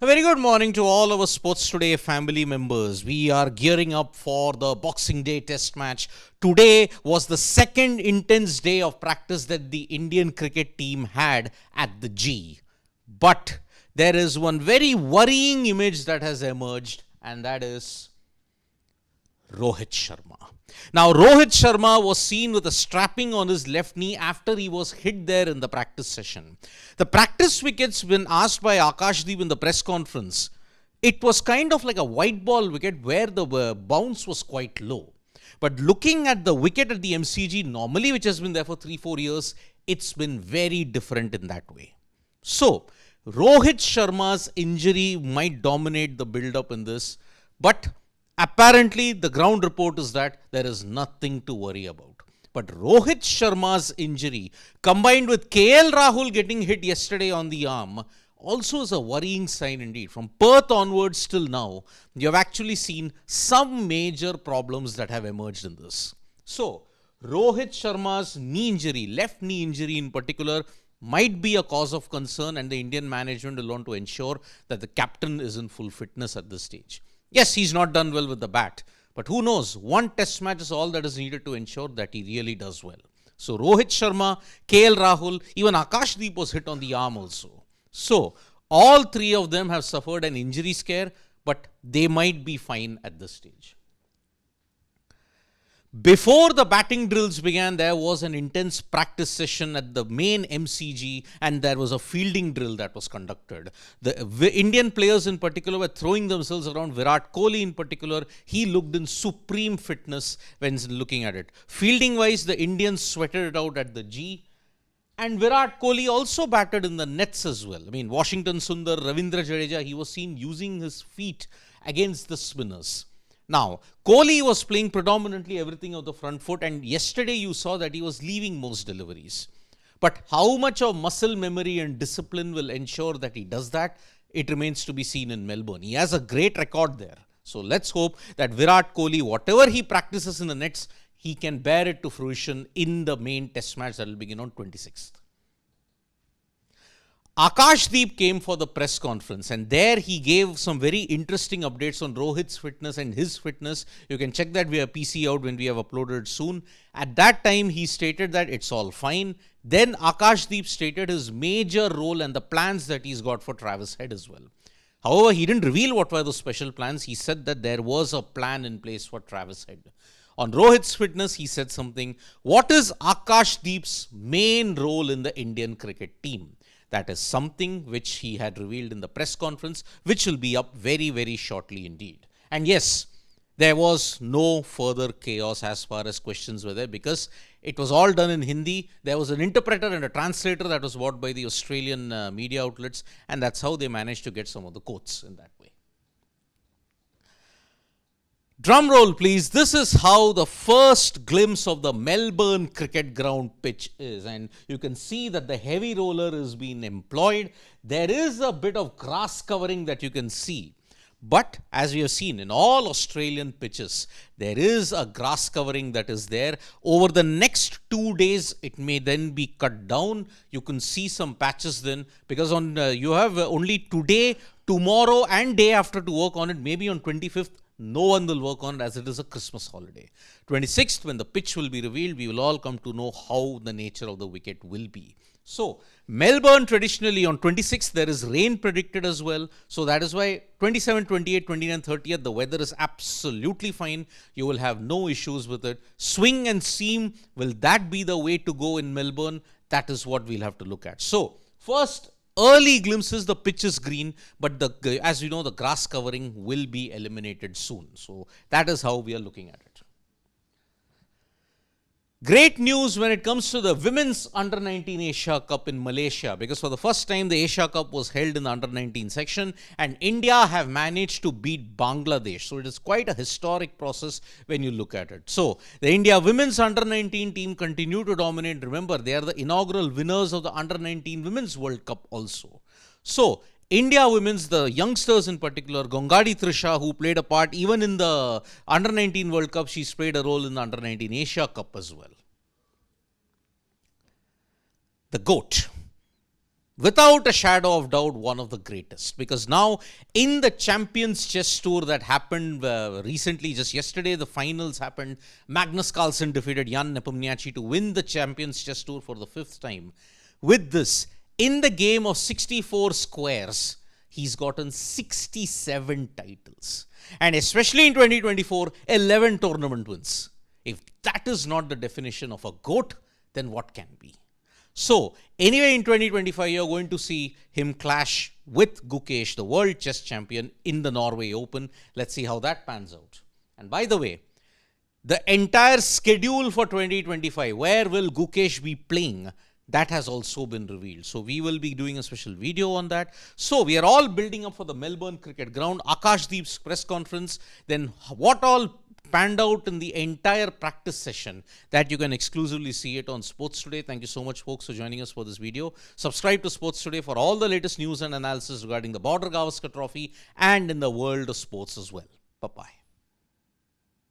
A very good morning to all our Sports Today family members. We are gearing up for the Boxing Day Test match. Today was the second intense day of practice that the Indian cricket team had at the G. But there is one very worrying image that has emerged, and that is Rohit Sharma. Now, Rohit Sharma was seen with a strapping on his left knee after he was hit there in the practice session. The practice wickets, when asked by AajTak in the press conference, it was kind of like a white ball wicket where the bounce was quite low. But looking at the wicket at the MCG normally, which has been there for 3-4 years, it's been very different in that way. So, Rohit Sharma's injury might dominate the build-up in this, but apparently, the ground report is that there is nothing to worry about. But Rohit Sharma's injury, combined with KL Rahul getting hit yesterday on the arm, also is a worrying sign indeed. From Perth onwards till now, you have actually seen some major problems that have emerged in this. So, Rohit Sharma's knee injury, left knee injury in particular, might be a cause of concern, and the Indian management will want to ensure that the captain is in full fitness at this stage. Yes, he's not done well with the bat, but who knows? One test match is all that is needed to ensure that he really does well. So, Rohit Sharma, KL Rahul, even AajTak was hit on the arm also. So, all three of them have suffered an injury scare, but they might be fine at this stage. Before the batting drills began, there was an intense practice session at the main MCG, and there was a fielding drill that was conducted. The Indian players in particular were throwing themselves around. Virat Kohli in particular, he looked in supreme fitness when looking at it. Fielding wise, the Indians sweated it out at the G. And Virat Kohli also batted in the nets as well. I mean, Washington Sundar, Ravindra Jadeja, he was seen using his feet against the spinners. Now, Kohli was playing predominantly everything on the front foot, and yesterday you saw that he was leaving most deliveries. But how much of muscle memory and discipline will ensure that he does that? It remains to be seen in Melbourne. He has a great record there. So let's hope that Virat Kohli, whatever he practices in the nets, he can bear it to fruition in the main test match that will begin on 26th. AajTak came for the press conference, and there he gave some very interesting updates on Rohit's fitness and his fitness. You can check that via PC out when we have uploaded soon. At that time, he stated that it's all fine. Then AajTak stated his major role and the plans that he's got for Travis Head as well. However, he didn't reveal what were those special plans. He said that there was a plan in place for Travis Head. On Rohit's fitness, he said something. What is AajTak's main role in the Indian cricket team? That is something which he had revealed in the press conference, which will be up very, very shortly indeed. And yes, there was no further chaos as far as questions were there, because it was all done in Hindi. There was an interpreter and a translator that was bought by the Australian media outlets, and that's how they managed to get some of the quotes in that way. Drum roll, please. This is how the first glimpse of the Melbourne Cricket Ground pitch is. And you can see that the heavy roller is being employed. There is a bit of grass covering that you can see. But as we have seen in all Australian pitches, there is a grass covering that is there. Over the next 2 days, it may then be cut down. You can see some patches then, because on you have only today, tomorrow and day after to work on it. Maybe on 25th. No one will work on it as it is a Christmas holiday. 26th, when the pitch will be revealed, we will all come to know how the nature of the wicket will be. So, Melbourne traditionally on 26th, there is rain predicted as well. So, that is why 27, 28, 29, 30th, the weather is absolutely fine. You will have no issues with it. Swing and seam, will that be the way to go in Melbourne? That is what we'll have to look at. So, first, early glimpses, the pitch is green, but as you know, the grass covering will be eliminated soon. So, that is how we are looking at it. Great news when it comes to the Women's Under-19 Asia Cup in Malaysia, because for the first time, the Asia Cup was held in the Under-19 section, and India have managed to beat Bangladesh. So, it is quite a historic process when you look at it. So, the India Women's Under-19 team continue to dominate. Remember, they are the inaugural winners of the Under-19 Women's World Cup also. So, India Women's, the youngsters in particular, Gongadi Trisha, who played a part even in the Under-19 World Cup, she's played a role in the Under-19 Asia Cup as well. The GOAT, without a shadow of doubt, one of the greatest. Because now, in the Champions Chess Tour that happened recently, just yesterday, the finals happened. Magnus Carlsen defeated Jan Nepomniachtchi to win the Champions Chess Tour for the 5th time. With this, in the game of 64 squares, he's gotten 67 titles. And especially in 2024, 11 tournament wins. If that is not the definition of a GOAT, then what can be? So, anyway, in 2025, you're going to see him clash with Gukesh, the world chess champion, in the Norway Open. Let's see how that pans out. And by the way, the entire schedule for 2025, where will Gukesh be playing, that has also been revealed. So, we will be doing a special video on that. So, we are all building up for the Melbourne Cricket Ground, Akashdeep's press conference, then what all panned out in the entire practice session, that you can exclusively see it on Sports Today. Thank you so much, folks, for joining us for this video. Subscribe to Sports Today for all the latest news and analysis regarding the Border Gavaskar Trophy and in the world of sports as well. Bye-bye.